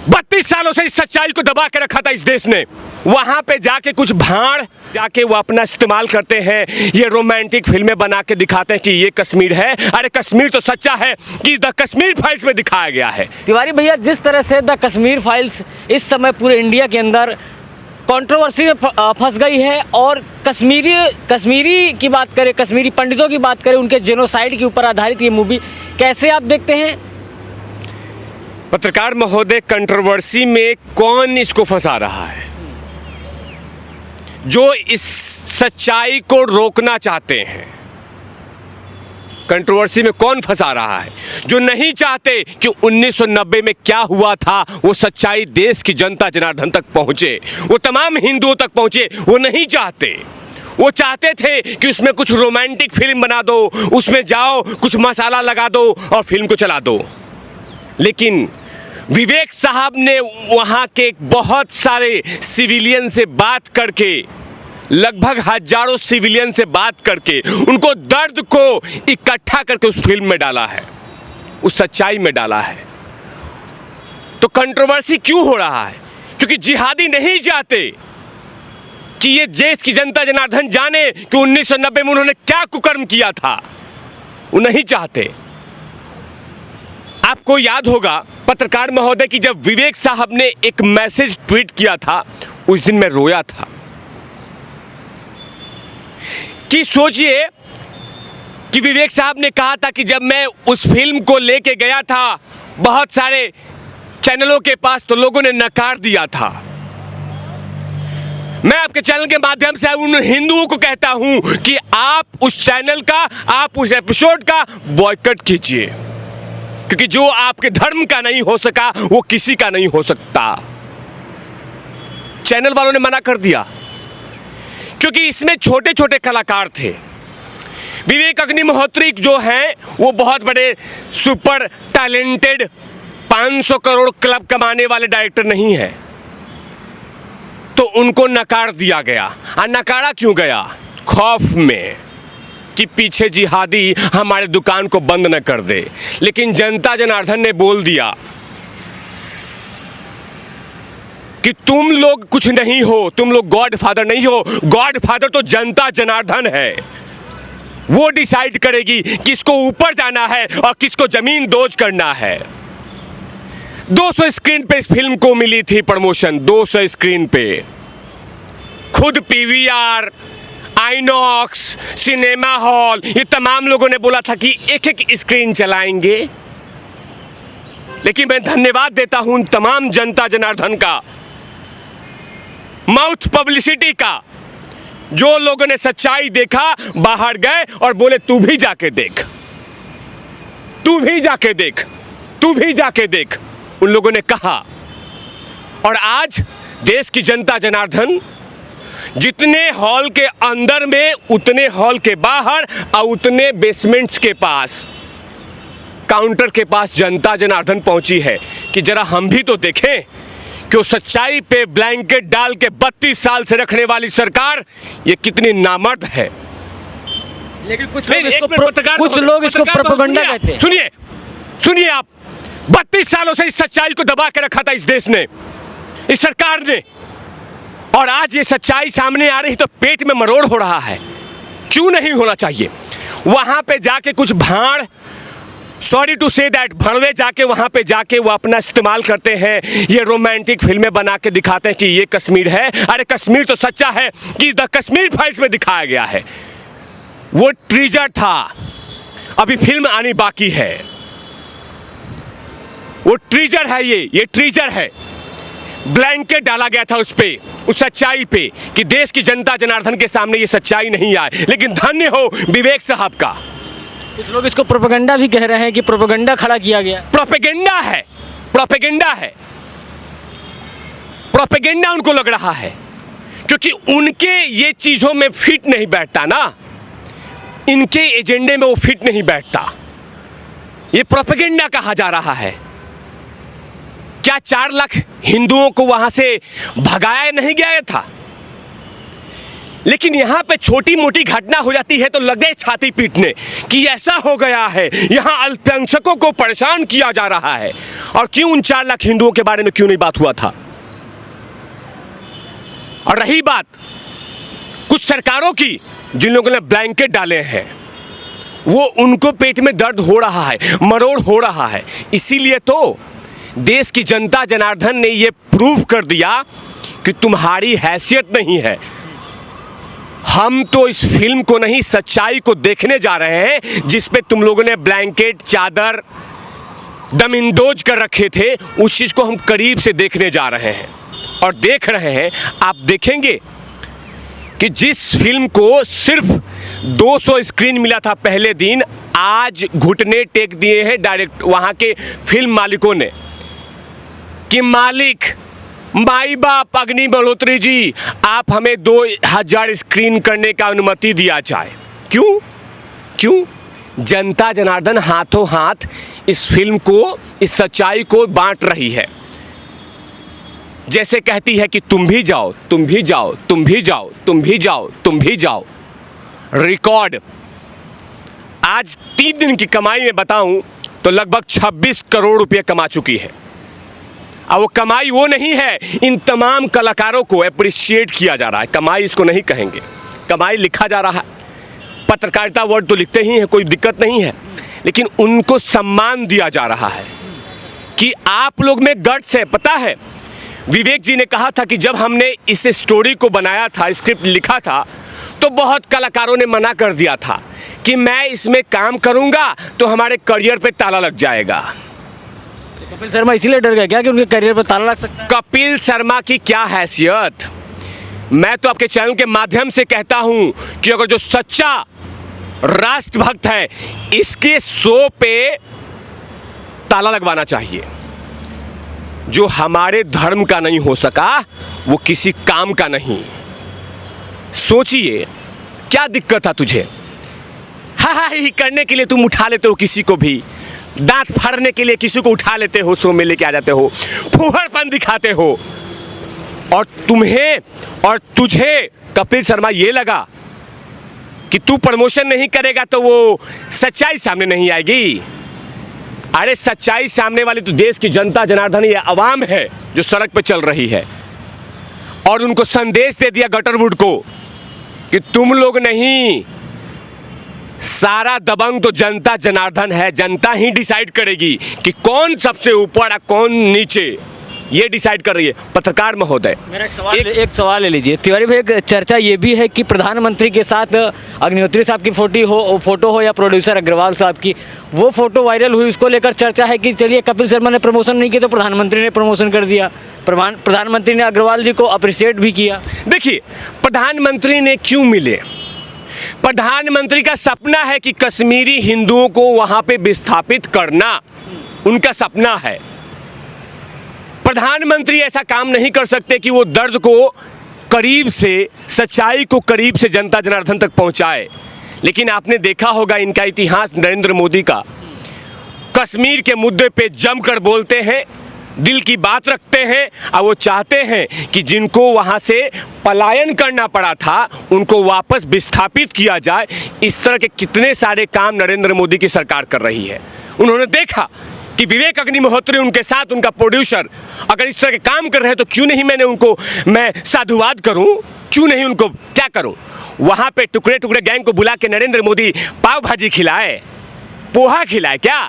32 सालों से इस सच्चाई को दबा के रखा था इस देश ने। वहां पे जाके कुछ भाड़ जाके वो अपना इस्तेमाल करते हैं, ये रोमांटिक फिल्में बना के दिखाते हैं कि ये कश्मीर है। अरे कश्मीर तो सच्चा है कि द कश्मीर फाइल्स में दिखाया गया है। तिवारी भैया, जिस तरह से द कश्मीर फाइल्स इस समय पूरे इंडिया के अंदर कंट्रोवर्सी में फंस गई है और कश्मीरी की बात करें, कश्मीरी पंडितों की बात करें, उनके जेनोसाइड के ऊपर आधारित ये मूवी कैसे आप देखते हैं? पत्रकार महोदय, कंट्रोवर्सी में कौन इसको फंसा रहा है? जो इस सच्चाई को रोकना चाहते हैं, कंट्रोवर्सी में कौन फंसा रहा है? जो नहीं चाहते कि 1990 में क्या हुआ था वो सच्चाई देश की जनता जनार्दन तक पहुंचे, वो तमाम हिंदुओं तक पहुंचे, वो नहीं चाहते। वो चाहते थे कि उसमें कुछ रोमांटिक फिल्म बना दो, उसमें जाओ कुछ मसाला लगा दो और फिल्म को चला दो। लेकिन विवेक साहब ने वहां के बहुत सारे सिविलियन से बात करके, लगभग हजारों सिविलियन से बात करके, उनको दर्द को इकट्ठा करके उस फिल्म में डाला है, उस सच्चाई में डाला है। तो कंट्रोवर्सी क्यों हो रहा है? क्योंकि जिहादी नहीं चाहते कि ये देश की जनता जनार्दन जाने कि 1990 में उन्होंने क्या कुकर्म किया था। वो नहीं चाहते। आपको याद होगा पत्रकार महोदय कि जब विवेक साहब ने एक मैसेज ट्वीट किया था, उस दिन मैं रोया था। कि सोचिए कि विवेक साहब ने कहा था कि जब मैं उस फिल्म को लेके गया था बहुत सारे चैनलों के पास तो लोगों ने नकार दिया था। मैं आपके चैनल के माध्यम से उन हिंदुओं को कहता हूं कि आप उस चैनल का, आप उस एपिसोड का बॉयकॉट कीजिए, क्योंकि जो आपके धर्म का नहीं हो सका वो किसी का नहीं हो सकता। चैनल वालों ने मना कर दिया क्योंकि इसमें छोटे छोटे कलाकार थे। विवेक अग्निहोत्री जो हैं वो बहुत बड़े सुपर टैलेंटेड 500 करोड़ क्लब कमाने वाले डायरेक्टर नहीं है, तो उनको नकार दिया गया। और नकारा क्यों गया? खौफ में कि पीछे जिहादी हमारे दुकान को बंद न कर दे। लेकिन जनता जनार्दन ने बोल दिया कि तुम लोग कुछ नहीं हो, तुम लोग गॉड फादर नहीं हो। गॉड फादर तो जनता जनार्दन है। वो डिसाइड करेगी किसको ऊपर जाना है और किसको जमीन दोज करना है। 200 स्क्रीन पे इस फिल्म को मिली थी प्रमोशन, 200 स्क्रीन पे। खुद पीवीआर, आइनॉक्स, सिनेमा हॉल, ये तमाम लोगों ने बोला था कि एक एक स्क्रीन चलाएंगे। लेकिन मैं धन्यवाद देता हूं तमाम जनता जनार्दन का, माउथ पब्लिसिटी का। जो लोगों ने सच्चाई देखा बाहर गए और बोले तू भी जाके देख, तू भी जाके देख, तू भी जाके देख, उन लोगों ने कहा। और आज देश की जनता जनार्दन जितने हॉल के अंदर में, उतने हॉल के बाहर और उतने बेसमेंट्स के पास, काउंटर के पास जनता जनार्दन पहुंची है कि जरा हम भी तो देखें कि सच्चाई पे ब्लैंकेट डाल के 32 साल से रखने वाली सरकार ये कितनी नामर्द है। लेकिन कुछ लोग इसको प्रोपेगेंडा कहते हैं। सुनिए आप, 32 सालों से इस सच्चाई को दबा के रखा था इस देश ने, इस सरकार ने, और आज ये सच्चाई सामने आ रही तो पेट में मरोड़ हो रहा है। क्यों नहीं होना चाहिए? वहां पे जाके कुछ भाड़, सॉरी टू से दैट, भड़वे जाके वहां पे जाके वो अपना इस्तेमाल करते हैं, ये रोमांटिक फिल्में बना के दिखाते हैं कि ये कश्मीर है। अरे कश्मीर तो सच्चा है कि द कश्मीर फाइल्स में दिखाया गया है। वो टीजर था, अभी फिल्म आनी बाकी है। वो टीजर है, ये टीजर है। ब्लैंकेट डाला गया था उस पे, उस सच्चाई पे, कि देश की जनता जनार्दन के सामने ये सच्चाई नहीं आए। लेकिन धन्य हो विवेक साहब का। कुछ लोग इसको प्रोपेगेंडा भी कह रहे हैं कि प्रोपेगेंडा खड़ा किया गया। प्रोपेगेंडा है, प्रोपेगेंडा है, प्रोपेगेंडा उनको लग रहा है क्योंकि उनके ये चीजों में फिट नहीं बैठता ना, इनके एजेंडे में वो फिट नहीं बैठता। ये प्रोपेगेंडा कहा जा रहा है। क्या 4 लाख हिंदुओं को वहां से भगाया नहीं गया था? लेकिन यहाँ पे छोटी मोटी घटना हो जाती है तो लग गए छाती पीटने कि ऐसा हो गया है, यहाँ अल्पसंख्यकों को परेशान किया जा रहा है। और क्यों उन 4 लाख हिंदुओं के बारे में क्यों नहीं बात हुआ था? और रही बात कुछ सरकारों की जिन लोगों ने ब्लैंकेट डाले हैं, वो उनको पेट में दर्द हो रहा है, मरोड़ हो रहा है। इसीलिए तो देश की जनता जनार्दन ने ये प्रूव कर दिया कि तुम्हारी हैसियत नहीं है। हम तो इस फिल्म को नहीं, सच्चाई को देखने जा रहे हैं, जिस पे तुम लोगों ने ब्लैंकेट, चादर दमिंदोज कर रखे थे, उस चीज को हम करीब से देखने जा रहे हैं और देख रहे हैं। आप देखेंगे कि जिस फिल्म को सिर्फ 200 स्क्रीन मिला था पहले दिन, आज घुटने टेक दिए हैं डायरेक्ट वहां के फिल्म मालिकों ने कि मालिक, माई बाप अग्नि मल्होत्री जी, आप हमें 2000 स्क्रीन करने का अनुमति दिया जाए। क्यों? जनता जनार्दन हाथों हाथ इस फिल्म को, इस सच्चाई को बांट रही है। जैसे कहती है कि तुम भी जाओ, तुम भी जाओ, तुम भी जाओ, तुम भी जाओ, तुम भी जाओ। रिकॉर्ड आज 3 दिन की कमाई में बताऊं तो लगभग 26 करोड़ रुपए कमा चुकी है। अब वो कमाई वो नहीं है, इन तमाम कलाकारों को अप्रिशिएट किया जा रहा है। कमाई इसको नहीं कहेंगे, कमाई लिखा जा रहा है। पत्रकारिता वर्ड तो लिखते ही हैं, कोई दिक्कत नहीं है, लेकिन उनको सम्मान दिया जा रहा है कि आप लोग में गट्स है। पता है, विवेक जी ने कहा था कि जब हमने इस स्टोरी को बनाया था, स्क्रिप्ट लिखा था, तो बहुत कलाकारों ने मना कर दिया था कि मैं इसमें काम करूंगा तो हमारे करियर पे ताला लग जाएगा। कपिल शर्मा इसीलिए डर गए क्या कि उनके करियर पर ताला लग सकता है? कपिल शर्मा की क्या हैसियत? मैं तो आपके चैनल के माध्यम से कहता हूं कि अगर जो सच्चा राष्ट्रभक्त है, इसके शो पे ताला लगवाना चाहिए। जो हमारे धर्म का नहीं हो सका, वो किसी काम का नहीं। सोचिए क्या दिक्कत था तुझे? हा ही करने के लिए तुम उठा लेते हो किसी को भी, दांत फाड़ने के लिए किसी को उठा लेते हो, शो में लेके आ जाते हो, फूहड़पन दिखाते हो। और तुम्हें और तुझे कपिल शर्मा ये लगा कि तू प्रमोशन नहीं करेगा तो वो सच्चाई सामने नहीं आएगी। अरे सच्चाई सामने वाली तो देश की जनता जनार्दन, ये अवाम है जो सड़क पे चल रही है। और उनको संदेश दे दिया गटरवुड को कि तुम लोग नहीं, सारा दबंग तो जनता जनार्दन है। जनता ही डिसाइड करेगी कि कौन सबसे ऊपर और कौन नीचे, ये डिसाइड कर रही है। पत्रकार महोदय, मेरा एक सवाल ले लीजिए तिवारी भाई। एक चर्चा ये भी है कि प्रधानमंत्री के साथ अग्निहोत्री साहब की फोटो हो या प्रोड्यूसर अग्रवाल साहब की, वो फोटो वायरल हुई। उसको लेकर चर्चा है कि चलिए कपिल शर्मा ने प्रमोशन नहीं किया तो प्रधानमंत्री ने प्रमोशन कर दिया। प्रधानमंत्री ने अग्रवाल जी को अप्रिशिएट भी किया। देखिए, प्रधानमंत्री ने क्यों मिले? प्रधानमंत्री का सपना है कि कश्मीरी हिंदुओं को वहां पे विस्थापित करना, उनका सपना है। प्रधानमंत्री ऐसा काम नहीं कर सकते कि वो दर्द को करीब से, सच्चाई को करीब से जनता जनार्दन तक पहुंचाए। लेकिन आपने देखा होगा इनका इतिहास, नरेंद्र मोदी का, कश्मीर के मुद्दे पे जमकर बोलते हैं, दिल की बात रखते हैं, और वो चाहते हैं कि जिनको वहां से पलायन करना पड़ा था उनको वापस विस्थापित किया जाए। इस तरह के कितने सारे काम नरेंद्र मोदी की सरकार कर रही है। उन्होंने देखा कि विवेक अग्नि मल्होत्री उनके साथ, उनका प्रोड्यूसर अगर इस तरह के काम कर रहे हैं तो क्यों नहीं मैं साधुवाद करूं, क्यों नहीं उनको क्या करूं। वहां पे टुकड़े टुकड़े गैंग को बुला के नरेंद्र मोदी पाव भाजी खिलाए, पोहा खिलाए। क्या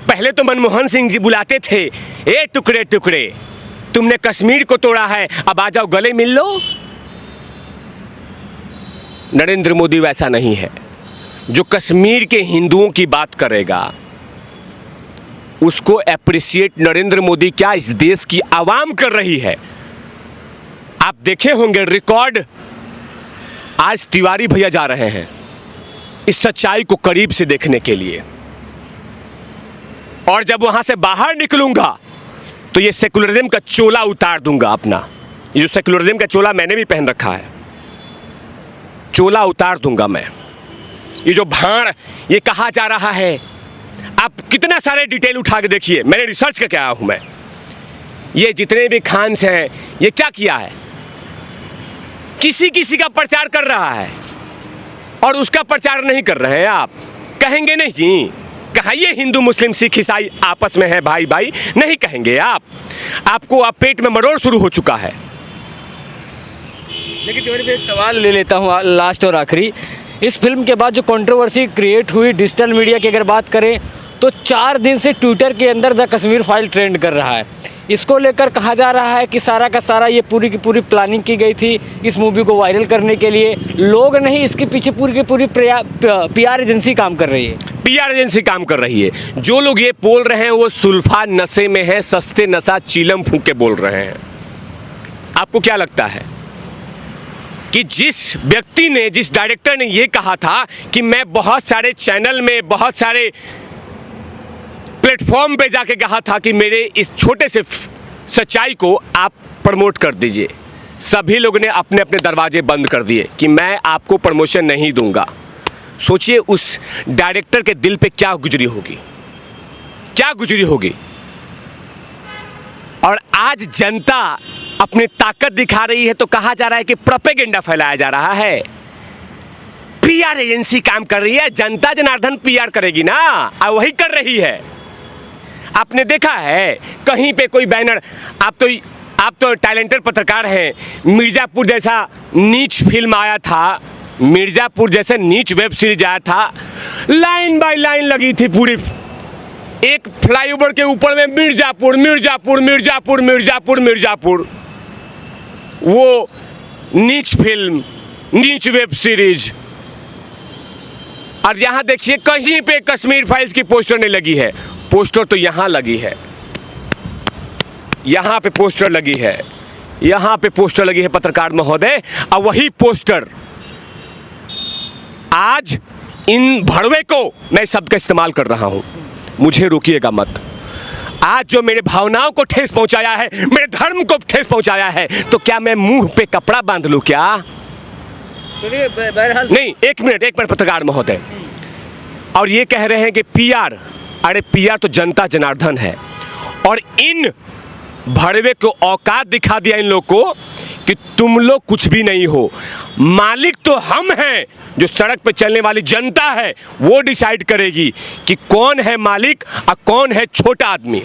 पहले तो मनमोहन सिंह जी बुलाते थे, ए टुकड़े टुकड़े, तुमने कश्मीर को तोड़ा है, अब आ जाओ गले मिल लो। नरेंद्र मोदी वैसा नहीं है। जो कश्मीर के हिंदुओं की बात करेगा उसको अप्रिशिएट नरेंद्र मोदी क्या इस देश की आवाम कर रही है। आप देखे होंगे रिकॉर्ड, आज तिवारी भैया जा रहे हैं इस सच्चाई को करीब से देखने के लिए। और जब वहां से बाहर निकलूंगा तो ये सेकुलरिज्म का चोला उतार दूंगा अपना। ये जो सेकुलरिज्म का चोला मैंने भी पहन रखा है, चोला उतार दूंगा मैं। ये जो भाड़ ये कहा जा रहा है, आप कितना सारे डिटेल उठा के देखिए, मैंने रिसर्च करके आया हूं मैं। ये जितने भी खान्स हैं, ये क्या किया है? किसी किसी का प्रचार कर रहा है और उसका प्रचार नहीं कर रहे हैं आप। कहेंगे नहीं, कहा ये हिंदू मुस्लिम सिख ईसाई आपस में है भाई भाई, नहीं कहेंगे आप। आपको अब पेट में मरोड़ शुरू हो चुका है। लेकिन तिवारी भाई, एक सवाल ले लेता हूँ लास्ट और आखिरी। इस फिल्म के बाद जो कंट्रोवर्सी क्रिएट हुई डिजिटल मीडिया की अगर बात करें तो 4 दिन से ट्विटर के अंदर द कश्मीर फाइल ट्रेंड कर रहा है। इसको लेकर कहा जा रहा है कि सारा का सारा ये पूरी की पूरी प्लानिंग की गई थी इस मूवी को वायरल करने के लिए। लोग नहीं, इसके पीछे पूरी की पूरी PR एजेंसी काम कर रही है। PR एजेंसी काम कर रही है। जो लोग ये बोल रहे हैं वो सुल्फा नशे में है, सस्ते नशा चीलम फूंक के बोल रहे हैं। आपको क्या लगता है कि जिस व्यक्ति ने, जिस डायरेक्टर ने ये कहा था कि मैं बहुत सारे चैनल में, बहुत सारे प्लेटफॉर्म पे जाके कहा था कि मेरे इस छोटे से सच्चाई को आप प्रमोट कर दीजिए, सभी लोगों ने अपने अपने दरवाजे बंद कर दिए कि मैं आपको प्रमोशन नहीं दूंगा। सोचिए उस डायरेक्टर के दिल पे क्या गुजरी होगी, क्या गुजरी होगी। और आज जनता अपनी ताकत दिखा रही है तो कहा जा रहा है कि प्रोपेगेंडा फैलाया जा रहा है। PR एजेंसी काम कर रही है, जनता जनार्दन PR करेगी ना, और वही कर रही है। आपने देखा है कहीं पे कोई बैनर, आप तो टैलेंटेड पत्रकार हैं, मिर्ज़ापुर जैसा नीच फिल्म आया था, मिर्ज़ापुर जैसे नीच वेब सीरीज आया था, लाइन बाय लाइन लगी थी पूरी, एक फ्लाईओवर के ऊपर में मिर्ज़ापुर मिर्ज़ापुर मिर्ज़ापुर मिर्ज़ापुर मिर्ज़ापुर। वो नीच फिल्म, नीच वेब सीरीज। और यहाँ देखिए कहीं पे कश्मीर फाइल्स की पोस्टर नहीं लगी है। पोस्टर तो यहाँ लगी है, यहाँ पे पोस्टर लगी है, यहाँ पे पोस्टर लगी है पत्रकार महोदय। और वही पोस्टर आज इन भड़वे को, मैं शब्द का इस्तेमाल कर रहा हूं, मुझे रोकिएगा मत, आज जो मेरे भावनाओं को ठेस पहुंचाया है, मेरे धर्म को ठेस पहुंचाया है, तो क्या मैं मुंह पे कपड़ा बांध लूं क्या? चलिए बहरहाल, नहीं, एक मिनट पत्रकार महोदय। और ये कह रहे हैं कि PR, अरे PR तो जनता जनार्दन है। और इन भड़वे को औकात दिखा दिया इन लोग को कि तुम लोग कुछ भी नहीं हो, मालिक तो हम हैं। जो सड़क पे चलने वाली जनता है वो डिसाइड करेगी कि कौन है मालिक और कौन है छोटा आदमी।